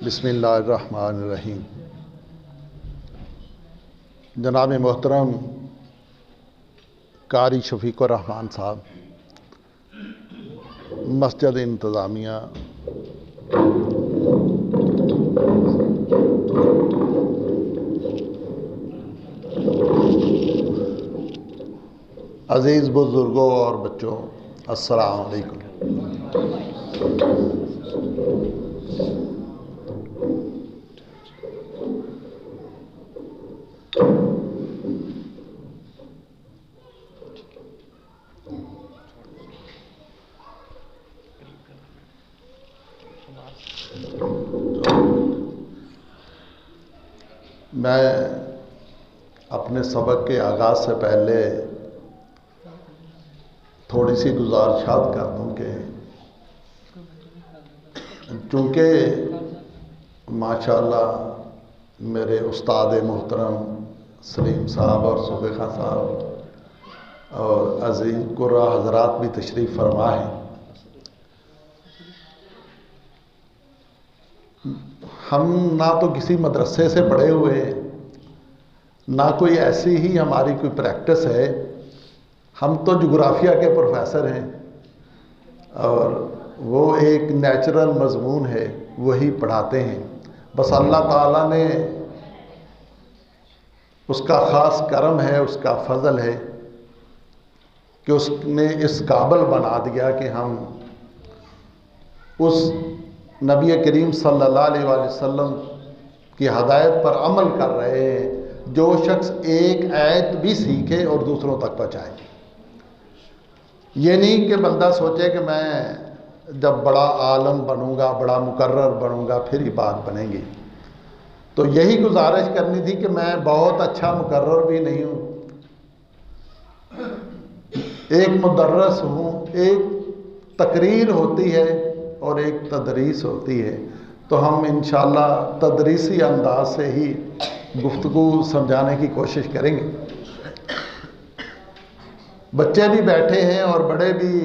بسم اللہ الرحمن الرحیم۔ جناب محترم قاری شفیق الرحمان صاحب، مسجد انتظامیہ، عزیز بزرگوں اور بچوں، السلام علیکم۔ میں اپنے سبق کے آغاز سے پہلے تھوڑی سی گزارشات کر دوں کہ چونکہ ماشاءاللہ میرے استاد محترم سلیم صاحب اور صوبیخا صاحب اور عزیز قرہ حضرات بھی تشریف فرما ہیں، ہم نہ تو کسی مدرسے سے پڑھے ہوئے، نہ کوئی ایسی ہی ہماری کوئی پریکٹس ہے، ہم تو جغرافیہ کے پروفیسر ہیں اور وہ ایک نیچرل مضمون ہے، وہی پڑھاتے ہیں۔ بس اللہ تعالیٰ نے اس کا خاص کرم ہے، اس کا فضل ہے کہ اس نے اس قابل بنا دیا کہ ہم اس نبی کریم صلی اللہ علیہ وآلہ وسلم کی ہدایت پر عمل کر رہے ہیں، جو شخص ایک آیت بھی سیکھے اور دوسروں تک پہنچائے۔ یہ نہیں کہ بندہ سوچے کہ میں جب بڑا عالم بنوں گا، بڑا مقرر بنوں گا، پھر ہی بات بنے گی۔ تو یہی گزارش کرنی تھی کہ میں بہت اچھا مقرر بھی نہیں ہوں، ایک مدرس ہوں، ایک تقریر ہوتی ہے اور ایک تدریس ہوتی ہے، تو ہم انشاءاللہ تدریسی انداز سے ہی گفتگو سمجھانے کی کوشش کریں گے۔ بچے بھی بیٹھے ہیں اور بڑے بھی۔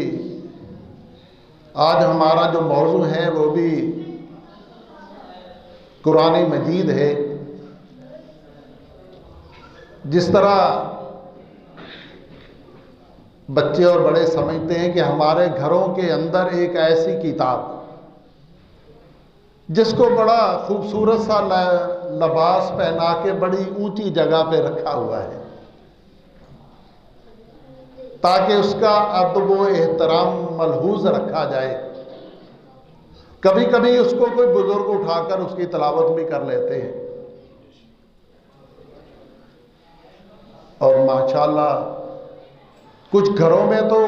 آج ہمارا جو موضوع ہے وہ بھی قرآن مجید ہے۔ جس طرح بچے اور بڑے سمجھتے ہیں کہ ہمارے گھروں کے اندر ایک ایسی کتاب جس کو بڑا خوبصورت سا لباس پہنا کے بڑی اونچی جگہ پہ رکھا ہوا ہے تاکہ اس کا ادب و احترام ملحوظ رکھا جائے، کبھی کبھی اس کو کوئی بزرگ اٹھا کر اس کی تلاوت بھی کر لیتے ہیں، اور ماشاءاللہ کچھ گھروں میں تو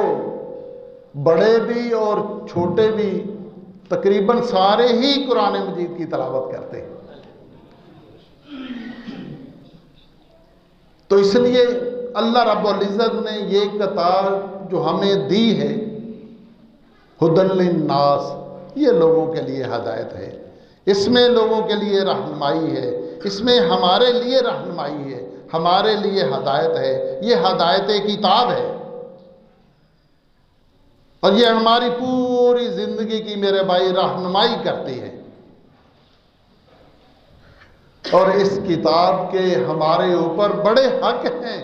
بڑے بھی اور چھوٹے بھی تقریباً سارے ہی قرآن مجید کی تلاوت کرتے ہیں۔ تو اس لیے اللہ رب العزت نے یہ کتاب جو ہمیں دی ہے، ھدی للناس، یہ لوگوں کے لیے ہدایت ہے، اس میں لوگوں کے لیے رہنمائی ہے، اس میں ہمارے لیے رہنمائی ہے، ہمارے لیے ہدایت ہے، یہ ہدایت کتاب ہے، اور یہ ہماری پوری زندگی کی میرے بھائی رہنمائی کرتی ہے۔ اور اس کتاب کے ہمارے اوپر بڑے حق ہیں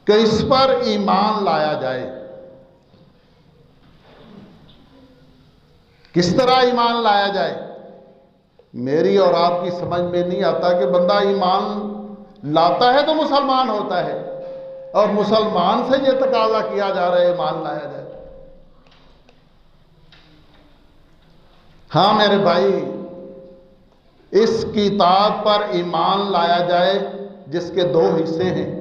کہ اس پر ایمان لایا جائے۔ کس طرح ایمان لایا جائے؟ میری اور آپ کی سمجھ میں نہیں آتا کہ بندہ ایمان لاتا ہے تو مسلمان ہوتا ہے، اور مسلمان سے یہ تقاضا کیا جا رہا ہے ایمان لایا جائے۔ ہاں میرے بھائی، اس کتاب پر ایمان لایا جائے جس کے دو حصے ہیں۔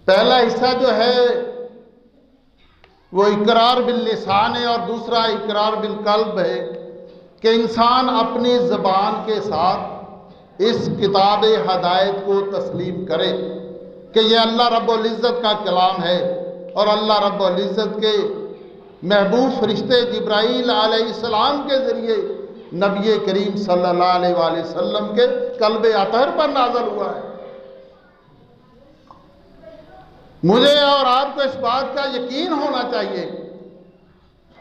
پہلا حصہ جو ہے وہ اقرار باللسان ہے، اور دوسرا اقرار بالقلب ہے کہ انسان اپنی زبان کے ساتھ اس کتاب ہدایت کو تسلیم کرے کہ یہ اللہ رب العزت کا کلام ہے، اور اللہ رب العزت کے محبوب فرشتے جبرائیل علیہ السلام کے ذریعے نبی کریم صلی اللہ علیہ وآلہ وسلم کے قلب اطہر پر نازل ہوا ہے۔ مجھے اور آپ کو اس بات کا یقین ہونا چاہیے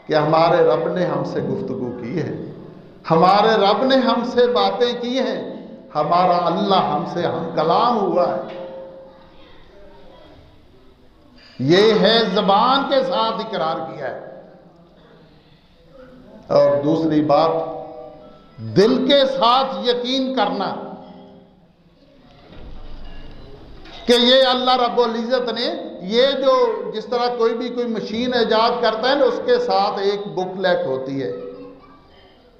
کہ ہمارے رب نے ہم سے گفتگو کی ہے، ہمارے رب نے ہم سے باتیں کی ہیں، ہمارا اللہ ہم سے ہم کلام ہوا ہے۔ یہ ہے زبان کے ساتھ اقرار کیا ہے۔ اور دوسری بات، دل کے ساتھ یقین کرنا کہ یہ اللہ رب العزت نے یہ جو جس طرح کوئی مشین ایجاد کرتا ہے نا، اس کے ساتھ ایک بک لیٹ ہوتی ہے۔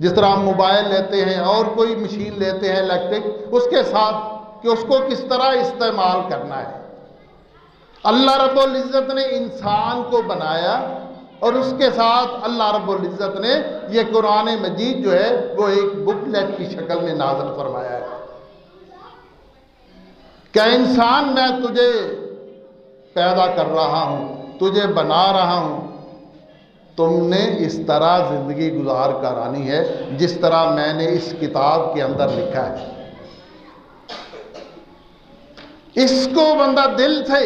جس طرح ہم موبائل لیتے ہیں اور کوئی مشین لیتے ہیں الیکٹرک، اس کے ساتھ کہ اس کو کس طرح استعمال کرنا ہے۔ اللہ رب العزت نے انسان کو بنایا اور اس کے ساتھ اللہ رب العزت نے یہ قرآن مجید جو ہے وہ ایک بک لیٹ کی شکل میں نازل فرمایا ہے کہ انسان میں تجھے پیدا کر رہا ہوں، تجھے بنا رہا ہوں، تم نے اس طرح زندگی گزار کر آنی ہے جس طرح میں نے اس کتاب کے اندر لکھا ہے۔ اس کو بندہ دل سے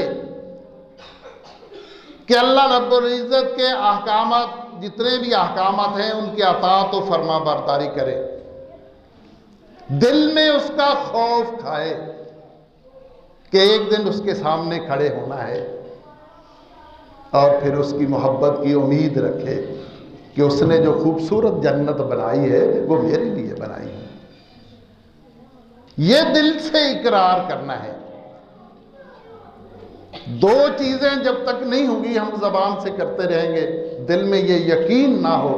کہ اللہ رب العزت کے احکامات جتنے بھی احکامات ہیں ان کی اطاعت و فرما برداری کرے، دل میں اس کا خوف کھائے کہ ایک دن اس کے سامنے کھڑے ہونا ہے، اور پھر اس کی محبت کی امید رکھے کہ اس نے جو خوبصورت جنت بنائی ہے وہ میرے لیے بنائی ہے۔ یہ دل سے اقرار کرنا ہے۔ دو چیزیں جب تک نہیں ہوں گی ہم زبان سے کرتے رہیں گے، دل میں یہ یقین نہ ہو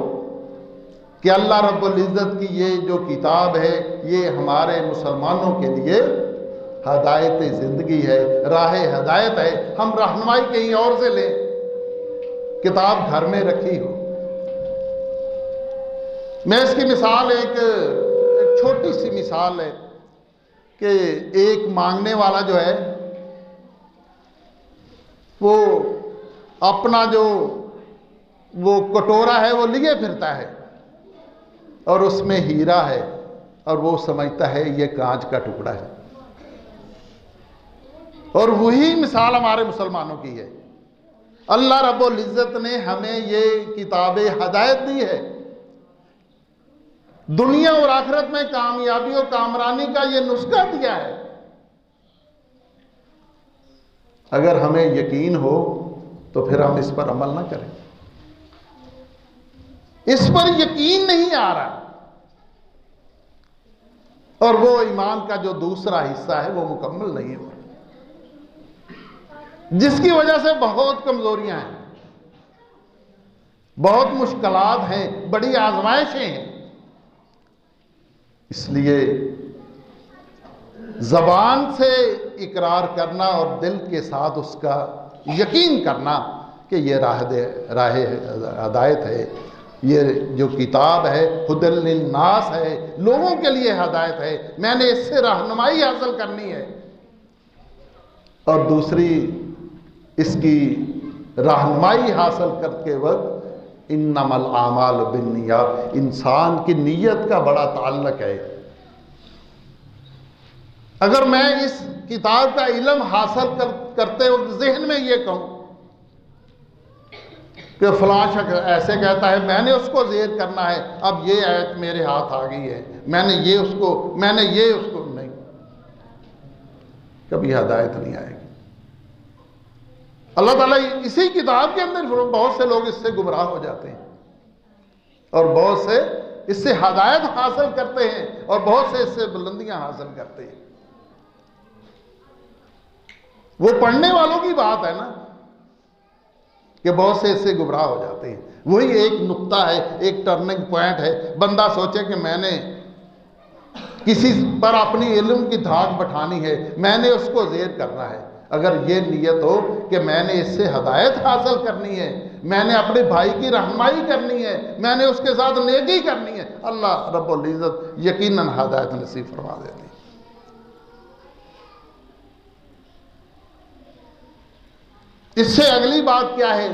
کہ اللہ رب العزت کی یہ جو کتاب ہے یہ ہمارے مسلمانوں کے لیے ہدایت زندگی ہے، راہ ہدایت ہے، ہم رہنمائی کہیں اور سے لیں، کتاب گھر میں رکھی ہو۔ میں اس کی مثال ایک چھوٹی سی مثال ہے کہ ایک مانگنے والا جو ہے وہ اپنا جو وہ کٹورا ہے وہ لیے پھرتا ہے اور اس میں ہیرا ہے اور وہ سمجھتا ہے یہ کانچ کا ٹکڑا ہے، اور وہی مثال ہمارے مسلمانوں کی ہے۔ اللہ رب العزت نے ہمیں یہ کتاب ہدایت دی ہے، دنیا اور آخرت میں کامیابی اور کامرانی کا یہ نسخہ دیا ہے۔ اگر ہمیں یقین ہو تو پھر ہم اس پر عمل نہ کریں۔ اس پر یقین نہیں آ رہا، اور وہ ایمان کا جو دوسرا حصہ ہے وہ مکمل نہیں ہو رہا، جس کی وجہ سے بہت کمزوریاں ہیں، بہت مشکلات ہیں، بڑی آزمائشیں ہیں۔ اس لیے زبان سے اقرار کرنا اور دل کے ساتھ اس کا یقین کرنا کہ یہ راہ ہدایت ہے، یہ جو کتاب ہے ہدی للناس ہے، لوگوں کے لیے ہدایت ہے، میں نے اس سے رہنمائی حاصل کرنی ہے۔ اور دوسری اس کی رہنمائی حاصل کرتے وقت انما الاعمال بالنیات، انسان کی نیت کا بڑا تعلق ہے۔ اگر میں اس کتاب کا علم حاصل کرتے وقت ذہن میں یہ کہوں کہ فلاں شخص ایسے کہتا ہے، میں نے اس کو زیر کرنا ہے، اب یہ آیت میرے ہاتھ آ گئی ہے، میں نے یہ اس کو نہیں، کبھی ہدایت نہیں آئے گی۔ اللہ تعالیٰ اسی کتاب کے اندر بہت سے لوگ اس سے گمراہ ہو جاتے ہیں اور بہت سے اس سے ہدایت حاصل کرتے ہیں اور بہت سے اس سے بلندیاں حاصل کرتے ہیں۔ وہ پڑھنے والوں کی بات ہے نا کہ بہت سے اس سے گمراہ ہو جاتے ہیں۔ وہی ایک نقطہ ہے، ایک ٹرننگ پوائنٹ ہے۔ بندہ سوچے کہ میں نے کسی پر اپنی علم کی دھاک بٹھانی ہے، میں نے اس کو زیر کرنا ہے، اگر یہ نیت ہو کہ میں نے اس سے ہدایت حاصل کرنی ہے، میں نے اپنے بھائی کی رہنمائی کرنی ہے، میں نے اس کے ساتھ نیکی کرنی ہے، اللہ رب العزت یقیناً ہدایت نصیب فرما دیتی ہے۔ اس سے اگلی بات کیا ہے؟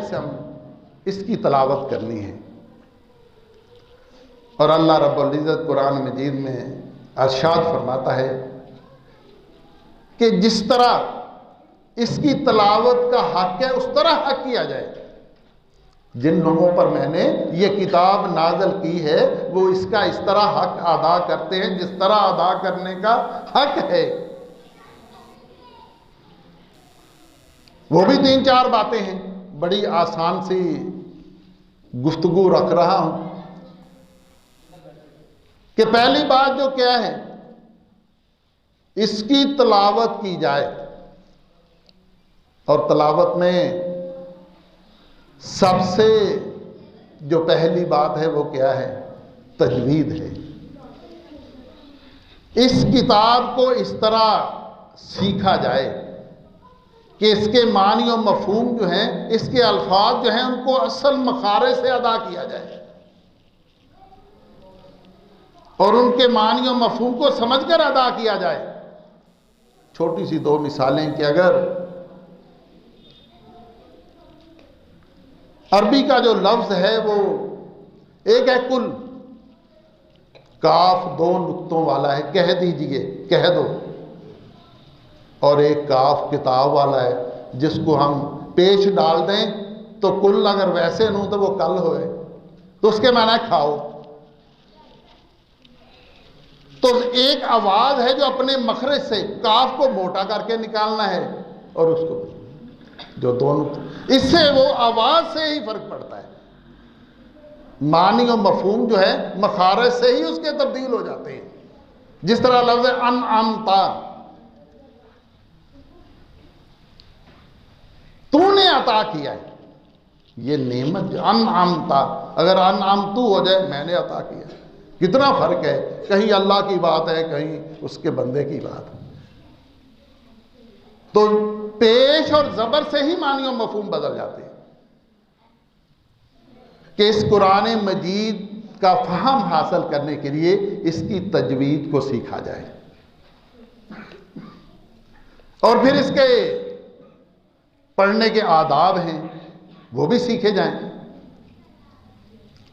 اس کی تلاوت کرنی ہے۔ اور اللہ رب العزت قرآن مجید میں ارشاد فرماتا ہے کہ جس طرح اس کی تلاوت کا حق ہے اس طرح حق کیا جائے۔ جن لوگوں پر میں نے یہ کتاب نازل کی ہے وہ اس کا اس طرح حق ادا کرتے ہیں جس طرح ادا کرنے کا حق ہے۔ وہ بھی 3-4 باتیں ہیں، بڑی آسان سی گفتگو رکھ رہا ہوں کہ پہلی بات جو کیا ہے، اس کی تلاوت کی جائے، اور تلاوت میں سب سے جو پہلی بات ہے وہ کیا ہے؟ تجوید ہے۔ اس کتاب کو اس طرح سیکھا جائے کہ اس کے معنی و مفہوم جو ہیں، اس کے الفاظ جو ہیں، ان کو اصل مخارج سے ادا کیا جائے، اور ان کے معنی و مفہوم کو سمجھ کر ادا کیا جائے۔ چھوٹی سی 2 مثالیں کہ اگر عربی کا جو لفظ ہے وہ ایک ہے کل، کاف 2 نقطوں والا ہے، کہہ دیجئے، کہہ دو، اور ایک کاف کتاب والا ہے جس کو ہم پیش ڈال دیں تو کل اگر ویسے نوں تو وہ کل ہوئے، تو اس کے معنی ہے کھاؤ۔ تو ایک آواز ہے جو اپنے مخرج سے کاف کو موٹا کر کے نکالنا ہے، اور اس کو جو 2 نقطے، اس سے وہ آواز سے ہی فرق پڑتا ہے، معنی و مفہوم جو ہے مخارج سے ہی اس کے تبدیل ہو جاتے ہیں۔ جس طرح لفظ انعمتا، تو نے عطا کیا ہے، یہ نعمت جو انعمتا، اگر انعمتو ہو جائے میں نے عطا کیا، کتنا فرق ہے، کہیں اللہ کی بات ہے، کہیں اس کے بندے کی بات ہے۔ تو پیش اور زبر سے ہی معنی و مفہوم بدل جاتے ہیں کہ اس قرآن مجید کا فہم حاصل کرنے کے لیے اس کی تجوید کو سیکھا جائے، اور پھر اس کے پڑھنے کے آداب ہیں وہ بھی سیکھے جائیں،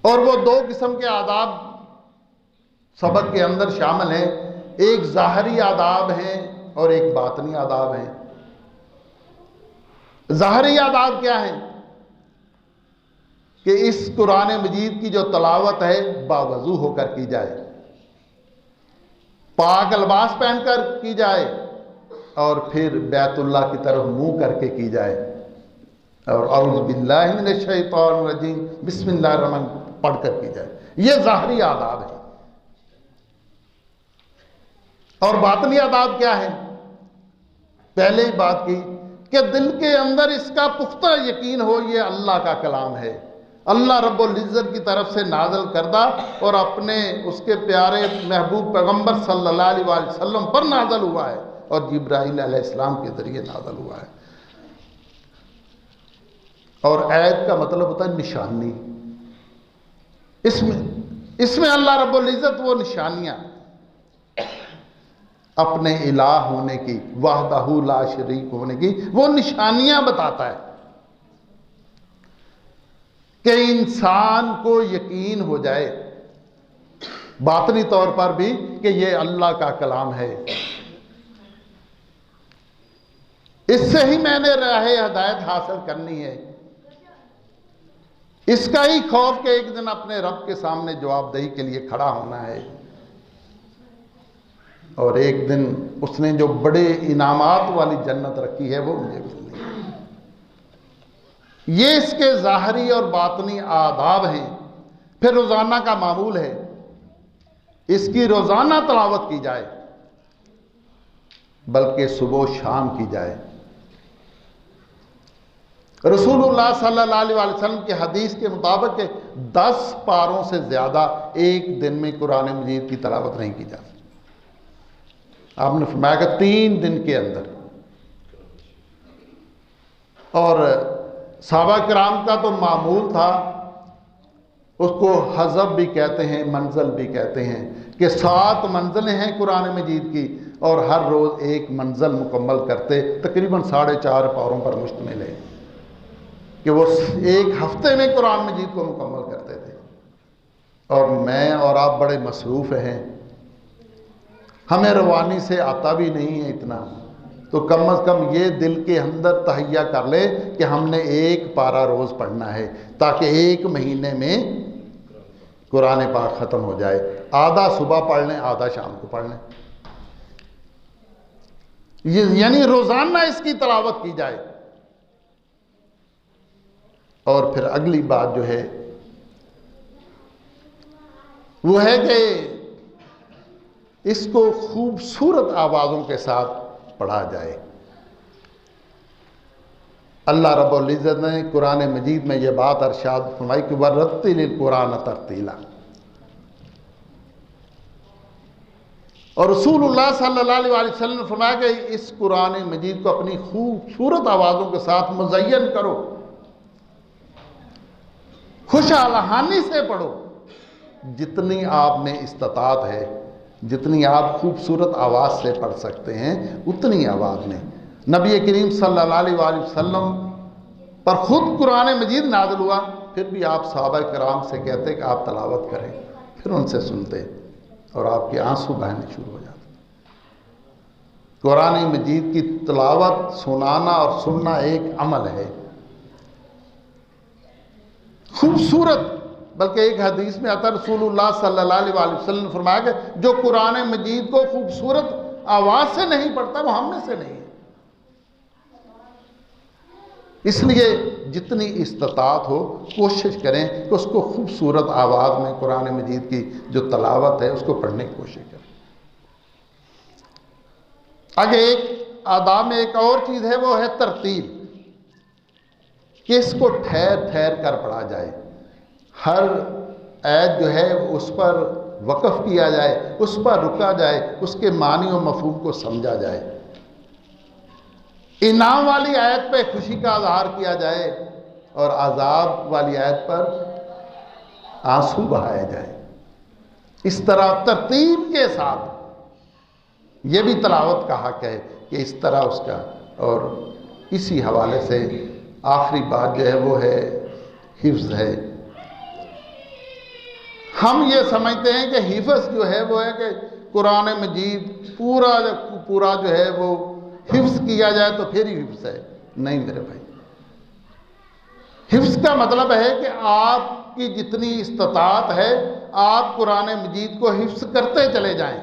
اور وہ 2 قسم کے آداب سبق کے اندر شامل ہیں، ایک ظاہری آداب ہیں اور ایک باطنی آداب ہیں۔ ظاہری آداب کیا ہیں؟ کہ اس قرآن مجید کی جو تلاوت ہے باوضو ہو کر کی جائے، پاک لباس پہن کر کی جائے، اور پھر بیت اللہ کی طرف منہ کر کے کی جائے، اور اعوذ باللہ من الشیطان الرجیم بسم اللہ الرحمن پڑھ کر کی جائے۔ یہ ظاہری آداب ہے۔ اور باطنی آداب کیا ہے؟ پہلے ہی بات کی کہ دل کے اندر اس کا پختہ یقین ہو یہ اللہ کا کلام ہے، اللہ رب العزت کی طرف سے نازل کردہ، اور اپنے اس کے پیارے محبوب پیغمبر صلی اللہ علیہ وآلہ وسلم پر نازل ہوا ہے، اور جبرائیل علیہ السلام کے ذریعے نازل ہوا ہے۔ اور آیت کا مطلب ہوتا ہے نشانی، اس میں اللہ رب العزت وہ نشانیاں اپنے الہ ہونے کی، وحدہ لا شریک ہونے کی وہ نشانیاں بتاتا ہے کہ انسان کو یقین ہو جائے باطنی طور پر بھی کہ یہ اللہ کا کلام ہے۔ اس سے ہی میں نے راہ ہدایت حاصل کرنی ہے، اس کا ہی خوف کہ ایک دن اپنے رب کے سامنے جواب دہی کے لیے کھڑا ہونا ہے، اور ایک دن اس نے جو بڑے انعامات والی جنت رکھی ہے وہ مجھے ملنی ہے۔ یہ اس کے ظاہری اور باطنی آداب ہیں۔ پھر روزانہ کا معمول ہے، اس کی روزانہ تلاوت کی جائے، بلکہ صبح و شام کی جائے۔ رسول اللہ صلی اللہ علیہ وسلم کی حدیث کے مطابق 10 پاروں سے زیادہ ایک دن میں قرآن مجید کی تلاوت نہیں کی جاتی۔ آپ نے فرمایا کہ 3 دن کے اندر۔ اور صحابہ کرام کا تو معمول تھا، اس کو حزب بھی کہتے ہیں، منزل بھی کہتے ہیں، کہ 7 منزلیں ہیں قرآن مجید کی، اور ہر روز ایک منزل مکمل کرتے، تقریباً 4.5 پاروں پر مشتمل ہے، کہ وہ ایک ہفتے میں قرآن مجید کو مکمل کرتے تھے۔ اور میں اور آپ بڑے مصروف ہیں، ہمیں روانی سے آتا بھی نہیں ہے اتنا، تو کم از کم یہ دل کے اندر تہیہ کر لے کہ ہم نے 1 پارہ روز پڑھنا ہے، تاکہ 1 مہینے میں قرآن پاک ختم ہو جائے۔ آدھا صبح پڑھ لیں، آدھا شام کو پڑھ لیں، یعنی روزانہ اس کی تلاوت کی جائے۔ اور پھر اگلی بات جو ہے وہ ہے کہ اس کو خوبصورت آوازوں کے ساتھ پڑھا جائے۔ اللہ رب العزت نے قرآن مجید میں یہ بات ارشاد فرمائی کہ وَرَتِّلِ الْقُرْآنَ تَرْتِیلًا، اور رسول اللہ صلی اللہ علیہ وسلم نے فرمایا کہ اس قرآن مجید کو اپنی خوبصورت آوازوں کے ساتھ مزین کرو، خوش آلہانی سے پڑھو، جتنی آپ میں استطاعت ہے، جتنی آپ خوبصورت آواز سے پڑھ سکتے ہیں اتنی آواز میں۔ نبی کریم صلی اللہ علیہ وسلم پر خود قرآن مجید نازل ہوا، پھر بھی آپ صحابہ کرام سے کہتے کہ آپ تلاوت کریں، پھر ان سے سنتے اور آپ کے آنسو بہنے شروع ہو جاتے۔ قرآن مجید کی تلاوت سنانا اور سننا ایک عمل ہے خوبصورت، بلکہ ایک حدیث میں آتا ہے رسول اللہ صلی اللہ علیہ وسلم نے فرمایا کہ جو قرآن مجید کو خوبصورت آواز سے نہیں پڑھتا وہ ہم میں سے نہیں ہے۔ اس لیے جتنی استطاعت ہو کوشش کریں کہ اس کو خوبصورت آواز میں قرآن مجید کی جو تلاوت ہے اس کو پڑھنے کی کوشش کریں۔ آگے ایک آداب میں ایک اور چیز ہے، وہ ہے ترتیل، کہ اس کو ٹھہر ٹھہر کر پڑھا جائے، ہر آیت جو ہے اس پر وقف کیا جائے، اس پر رکا جائے، اس کے معنی و مفہوم کو سمجھا جائے، انعام والی آیت پہ خوشی کا اظہار کیا جائے اور عذاب والی آیت پر آنسو بہائے جائے۔ اس طرح ترتیب کے ساتھ، یہ بھی تلاوت کا حق ہے کہ اس طرح اس کا۔ اور اسی حوالے سے آخری بات جو ہے وہ ہے حفظ ہے۔ ہم یہ سمجھتے ہیں کہ حفظ جو ہے وہ ہے کہ قرآن مجید پورا جو ہے وہ حفظ کیا جائے تو پھر ہی حفظ ہے۔ نہیں میرے بھائی، حفظ کا مطلب ہے کہ آپ کی جتنی استطاعت ہے آپ قرآن مجید کو حفظ کرتے چلے جائیں،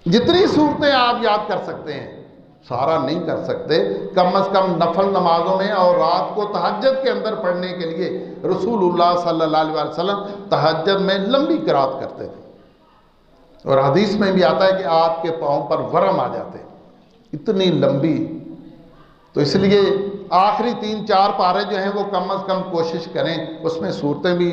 جتنی صورتیں آپ یاد کر سکتے ہیں، سارا نہیں کر سکتے، کم از کم نفل نمازوں میں اور رات کو تہجد کے اندر پڑھنے کے لیے رسول اللہ صلی اللہ علیہ وسلم تہجد میں لمبی قرات کرتے تھے، اور حدیث میں بھی آتا ہے کہ آپ کے پاؤں پر ورم آ جاتے، اتنی لمبی۔ تو اس لیے آخری 3-4 پارے جو ہیں وہ کم از کم کوشش کریں، اس میں صورتیں بھی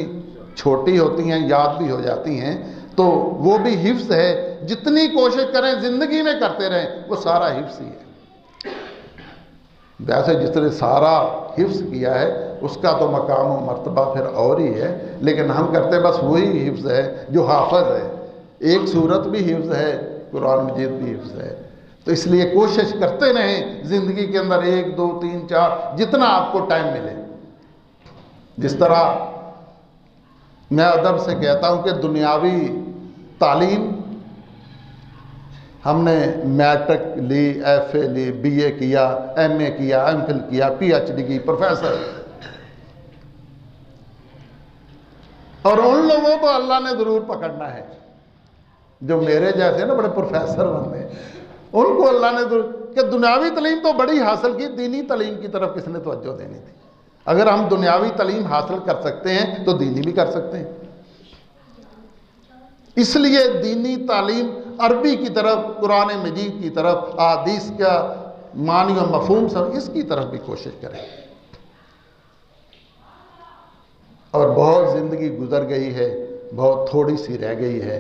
چھوٹی ہوتی ہیں، یاد بھی ہو جاتی ہیں، تو وہ بھی حفظ ہے۔ جتنی کوشش کریں زندگی میں کرتے رہیں وہ سارا حفظ ہی ہے۔ ویسے جس نے سارا حفظ کیا ہے اس کا تو مقام و مرتبہ پھر اور ہی ہے، لیکن ہم کرتے بس وہی حفظ ہے جو حافظ ہے۔ ایک سورت بھی حفظ ہے، قرآن مجید بھی حفظ ہے، تو اس لیے کوشش کرتے رہیں زندگی کے اندر 1 2 3 4 جتنا آپ کو ٹائم ملے۔ جس طرح میں ادب سے کہتا ہوں کہ دنیاوی تعلیم ہم نے میٹرک لی، ایف اے لی، بی اے کیا، ایم اے کیا، ایم فل کیا، پی ایچ ڈی کی، پروفیسر، اور ان لوگوں کو اللہ نے ضرور پکڑنا ہے جو میرے جیسے نا بڑے پروفیسر بنتے ہیں، ان کو اللہ نے ضرور، کہ دنیاوی تعلیم تو بڑی حاصل کی، دینی تعلیم کی طرف کس نے توجہ دینی تھی؟ اگر ہم دنیاوی تعلیم حاصل کر سکتے ہیں تو دینی بھی کر سکتے ہیں۔ اس لیے دینی تعلیم عربی کی طرف، قرآن مجید کی طرف، احادیث کا معنی و مفہوم سب اس کی طرف بھی کوشش کریں۔ اور بہت زندگی گزر گئی ہے، بہت تھوڑی سی رہ گئی ہے،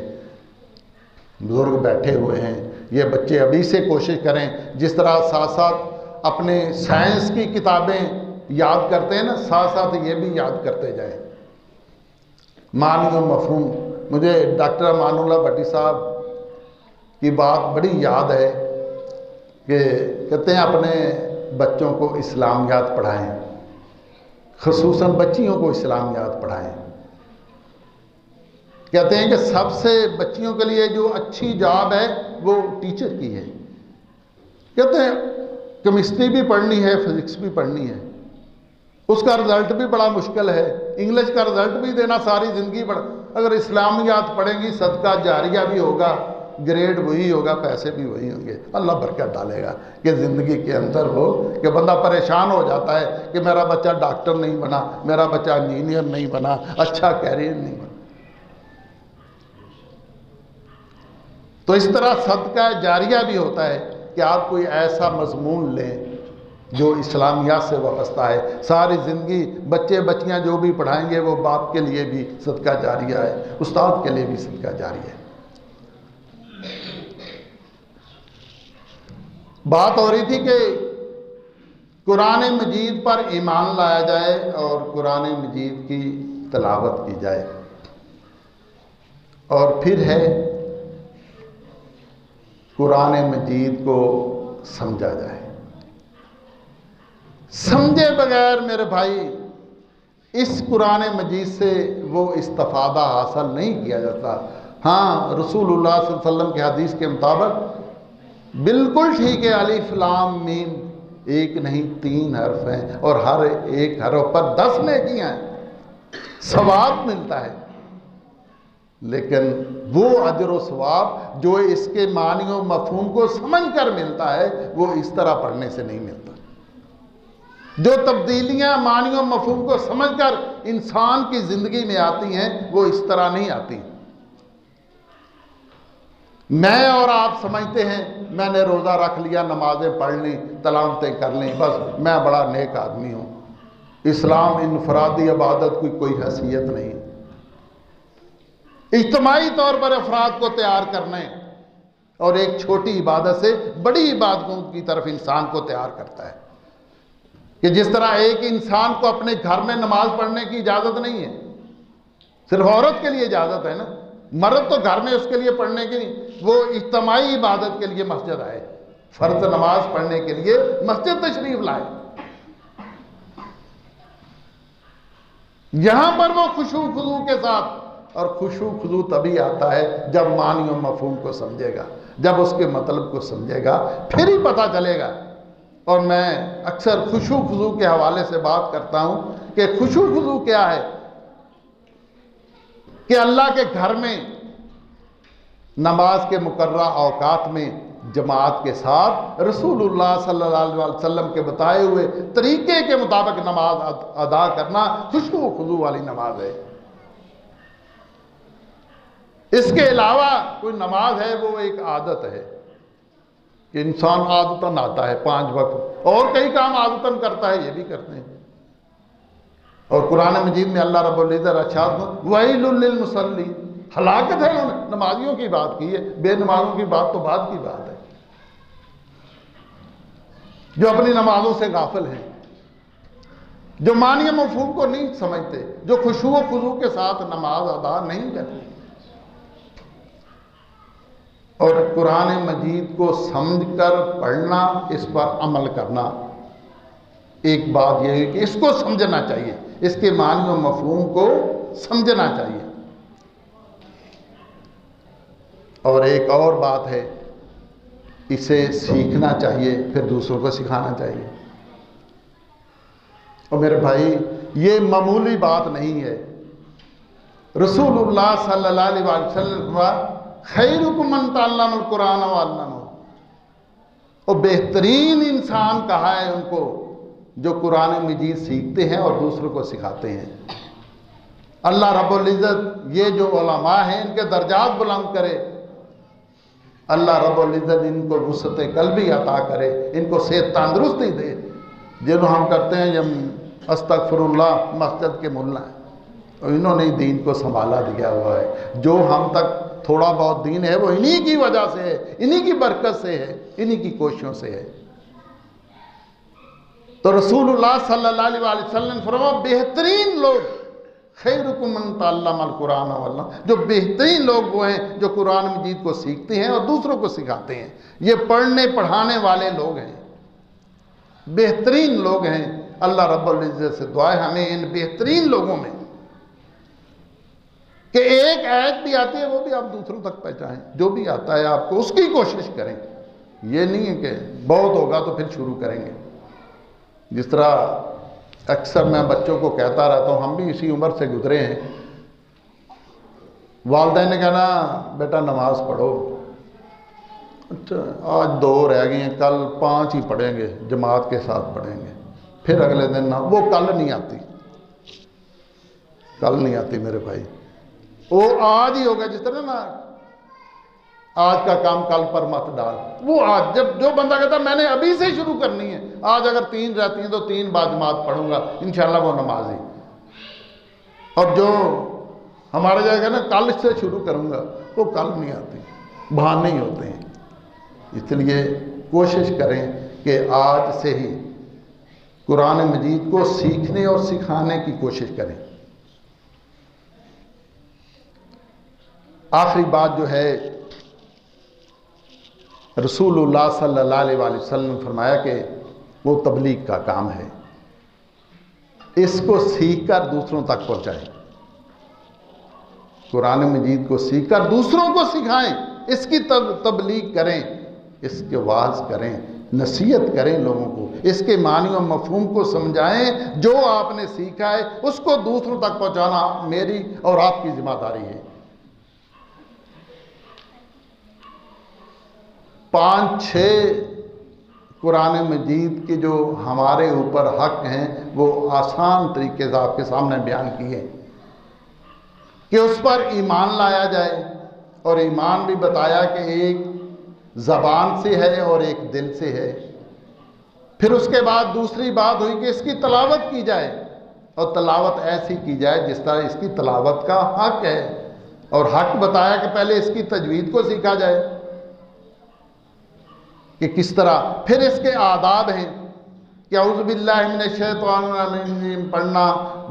بزرگ بیٹھے ہوئے ہیں، یہ بچے ابھی سے کوشش کریں، جس طرح ساتھ ساتھ اپنے سائنس کی کتابیں یاد کرتے ہیں نا، ساتھ ساتھ یہ بھی یاد کرتے جائیں معنی و مفہوم۔ مجھے ڈاکٹر امان اللہ بھٹی صاحب کی بات بڑی یاد ہے کہ کہتے ہیں اپنے بچوں کو اسلامیات پڑھائیں، خصوصاً بچیوں کو اسلامیات پڑھائیں۔ کہتے ہیں کہ سب سے بچیوں کے لیے جو اچھی جاب ہے وہ ٹیچر کی ہے. کہتے ہیں کیمسٹری بھی پڑھنی ہے، فزکس بھی پڑھنی ہے، اس کا رزلٹ بھی بڑا مشکل ہے، انگلش کا رزلٹ بھی دینا ساری زندگی پڑھ. اگر اسلامیات پڑھیں گی صدقہ جاریہ بھی ہوگا، گریڈ وہی ہوگا، پیسے بھی وہی ہوں گے. اللہ برکت ڈالے گا کہ زندگی کے اندر ہو کہ بندہ پریشان ہو جاتا ہے کہ میرا بچہ ڈاکٹر نہیں بنا، میرا بچہ انجینئر نہیں بنا، اچھا کیریئر نہیں بنا. تو اس طرح صدقہ جاریہ بھی ہوتا ہے کہ آپ کوئی ایسا مضمون لیں جو اسلامیات سے وابستہ ہے. ساری زندگی بچے بچیاں جو بھی پڑھائیں گے وہ باپ کے لیے بھی صدقہ جاریہ ہے، استاد کے لیے بھی صدقہ جاریہ ہے. بات ہو رہی تھی کہ قرآن مجید پر ایمان لایا جائے اور قرآن مجید کی تلاوت کی جائے، اور پھر ہے قرآن مجید کو سمجھا جائے. سمجھے بغیر میرے بھائی اس قرآن مجید سے وہ استفادہ حاصل نہیں کیا جاتا. ہاں رسول اللہ صلی اللہ علیہ وسلم کے حدیث کے مطابق بالکل ٹھیک ہے، الف لام میم ایک نہیں 3 حرف ہیں اور ہر ایک حرف پر 10 نیکیاں ہیں، ثواب ملتا ہے. لیکن وہ اجر و ثواب جو اس کے معنی و مفہوم کو سمجھ کر ملتا ہے وہ اس طرح پڑھنے سے نہیں ملتا. جو تبدیلیاں معنی و مفہوم کو سمجھ کر انسان کی زندگی میں آتی ہیں وہ اس طرح نہیں آتی. میں اور آپ سمجھتے ہیں میں نے روزہ رکھ لیا، نمازیں پڑھ لیں، تلاوتیں کر لیں، بس میں بڑا نیک آدمی ہوں. اسلام انفرادی عبادت کی کوئی حیثیت نہیں. اجتماعی طور پر افراد کو تیار کرنے اور ایک چھوٹی عبادت سے بڑی عبادتوں کی طرف انسان کو تیار کرتا ہے. کہ جس طرح ایک انسان کو اپنے گھر میں نماز پڑھنے کی اجازت نہیں ہے، صرف عورت کے لیے اجازت ہے نا، مرد تو گھر میں اس کے لیے پڑھنے کی نہیں، وہ اجتماعی عبادت کے لیے مسجد آئے، فرض نماز پڑھنے کے لیے مسجد تشریف لائے. یہاں پر وہ خشوع خضوع کے ساتھ، اور خشوع خضوع تبھی آتا ہے جب معنی و مفہوم کو سمجھے گا، جب اس کے مطلب کو سمجھے گا پھر ہی پتہ چلے گا. اور میں اکثر خشوع خضوع کے حوالے سے بات کرتا ہوں کہ خشوع خضوع کیا ہے. کہ اللہ کے گھر میں نماز کے مقررہ اوقات میں جماعت کے ساتھ رسول اللہ صلی اللہ علیہ وسلم کے بتائے ہوئے طریقے کے مطابق نماز ادا کرنا خشوع و خضوع والی نماز ہے. اس کے علاوہ کوئی نماز ہے وہ ایک عادت ہے کہ انسان عادتاً آتا ہے 5 وقت، اور کئی کام عادتاً کرتا ہے، یہ بھی کرتے ہیں. اور قرآن مجید میں اللہ رب العزت ارشاد وَيْلٌ لِّلْمُصَلِّينَ، ہلاکت ہے. انہوں نے نمازیوں کی بات کی ہے، بے نمازوں کی بات تو بعد کی بات ہے، جو اپنی نمازوں سے غافل ہیں، جو معنی مفہوم کو نہیں سمجھتے، جو خشوع و خضوع کے ساتھ نماز ادا نہیں کرتے. اور قرآن مجید کو سمجھ کر پڑھنا، اس پر عمل کرنا. ایک بات یہ ہے کہ اس کو سمجھنا چاہیے، اس کے معنی و مفہوم کو سمجھنا چاہیے. اور ایک اور بات ہے، اسے سیکھنا چاہیے، پھر دوسروں کو سکھانا چاہیے. اور میرے بھائی یہ معمولی بات نہیں ہے. رسول اللہ صلی اللہ علیہ وسلم خیرکم من تعلم القرآن وعلمہ، اور بہترین انسان کہا ہے ان کو جو قرآن مجید سیکھتے ہیں اور دوسروں کو سکھاتے ہیں. اللہ رب العزت یہ جو علماء ہیں ان کے درجات بلند کرے. اللہ رب العزت ان کو وسعت قلبی عطا کرے، ان کو صحت تندرستی دے. جنہوں ہم کرتے ہیں جب استغفر اللہ مسجد کے ملا ہیں، اور انہوں نے دین کو سنبھالا دیا ہوا ہے. جو ہم تک تھوڑا بہت دین ہے وہ انہی کی وجہ سے ہے، انہی کی برکت سے ہے، انہی کی کوششوں سے ہے. تو رسول اللہ صلی اللہ علیہ وسلم فرمایا بہترین لوگ خیرکم من تعلم القرآن وعلمہ، جو بہترین لوگ وہ ہیں جو قرآن مجید کو سیکھتے ہیں اور دوسروں کو سکھاتے ہیں. یہ پڑھنے پڑھانے والے لوگ ہیں، بہترین لوگ ہیں. اللہ رب العزت سے دعا ہے ہمیں ان بہترین لوگوں میں کہ ایک آیت بھی آتی ہے وہ بھی آپ دوسروں تک پہنچائیں، جو بھی آتا ہے آپ کو اس کی کوشش کریں، یہ نہیں ہے کہ بہت ہوگا تو پھر شروع کریں گے۔ جس طرح اکثر میں بچوں کو کہتا رہتا ہوں، ہم بھی اسی عمر سے گزرے ہیں، والدین نے کہنا بیٹا نماز پڑھو، اچھا آج 2 رہ گئی ہیں، کل 5 ہی پڑھیں گے، جماعت کے ساتھ پڑھیں گے، پھر اگلے دن نہ، وہ کل نہیں آتی، کل نہیں آتی میرے بھائی، وہ آج ہی ہوگا۔ جس طرح نا آج کا کام کل پر مت ڈال، وہ آج جب جو بندہ کہتا میں نے ابھی سے شروع کرنی ہے، آج اگر 3 رہتی ہیں تو 3 باجماعت پڑھوں گا انشاءاللہ وہ نمازی، اور جو ہمارے جائے گا نا کل سے شروع کروں گا، وہ کل نہیں آتی، بہانے ہی ہوتے ہیں۔ اس لیے کوشش کریں کہ آج سے ہی قرآن مجید کو سیکھنے اور سکھانے کی کوشش کریں۔ آخری بات جو ہے، رسول اللہ صلی اللہ علیہ وآلہ وسلم نے فرمایا کہ وہ تبلیغ کا کام ہے، اس کو سیکھ کر دوسروں تک پہنچائیں، قرآن مجید کو سیکھ کر دوسروں کو سکھائیں، اس کی تبلیغ کریں، اس کے واعظ کریں، نصیحت کریں لوگوں کو، اس کے معنی و مفہوم کو سمجھائیں، جو آپ نے سیکھا ہے اس کو دوسروں تک پہنچانا میری اور آپ کی ذمہ داری ہے۔ 5-6 قرآن مجید کے جو ہمارے اوپر حق ہیں وہ آسان طریقے سے آپ کے سامنے بیان کیے، کہ اس پر ایمان لایا جائے، اور ایمان بھی بتایا کہ ایک زبان سے ہے اور ایک دل سے ہے۔ پھر اس کے بعد دوسری بات ہوئی کہ اس کی تلاوت کی جائے، اور تلاوت ایسی کی جائے جس طرح اس کی تلاوت کا حق ہے، اور حق بتایا کہ پہلے اس کی تجوید کو سیکھا جائے کہ کس طرح، پھر اس کے آداب ہیں کہ اعوذ باللہ من الشیطان الرجیم پڑھنا،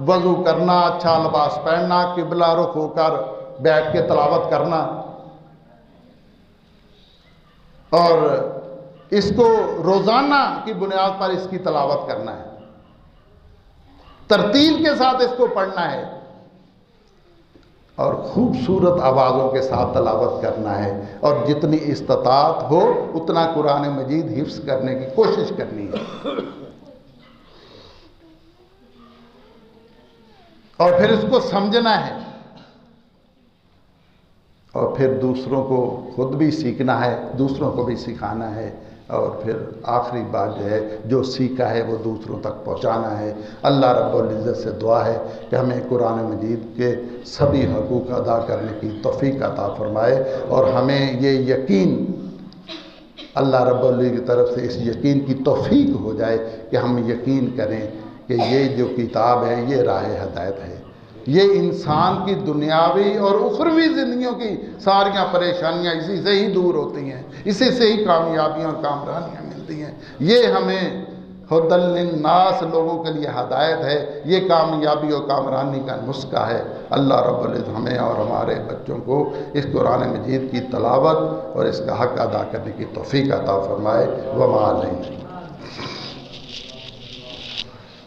وضو کرنا، اچھا لباس پہننا، قبلہ رخ ہو کر بیٹھ کے تلاوت کرنا، اور اس کو روزانہ کی بنیاد پر اس کی تلاوت کرنا ہے، ترتیل کے ساتھ اس کو پڑھنا ہے، اور خوبصورت آوازوں کے ساتھ تلاوت کرنا ہے، اور جتنی استطاعت ہو اتنا قرآن مجید حفظ کرنے کی کوشش کرنی ہے، اور پھر اس کو سمجھنا ہے، اور پھر دوسروں کو خود بھی سیکھنا ہے، دوسروں کو بھی سکھانا ہے، اور پھر آخری بات جو ہے جو سیکھا ہے وہ دوسروں تک پہنچانا ہے۔ اللہ رب العزت سے دعا ہے کہ ہمیں قرآن مجید کے سبھی حقوق ادا کرنے کی توفیق عطا فرمائے، اور ہمیں یہ یقین اللہ رب العزت کی طرف سے اس یقین کی توفیق ہو جائے کہ ہم یقین کریں کہ یہ جو کتاب ہے یہ راہ ہدایت ہے، یہ انسان کی دنیاوی اور اخروی زندگیوں کی ساریاں پریشانیاں اسی سے ہی دور ہوتی ہیں، اسی سے ہی کامیابیاں اور کامرانیاں ملتی ہیں، یہ ہمیں ہدی للناس لوگوں کے لیے ہدایت ہے، یہ کامیابی اور کامرانی کا نسخہ ہے۔ اللہ رب العزت ہمیں اور ہمارے بچوں کو اس قرآن مجید کی تلاوت اور اس کا حق ادا کرنے کی توفیق عطا فرمائے۔ وما علینا۔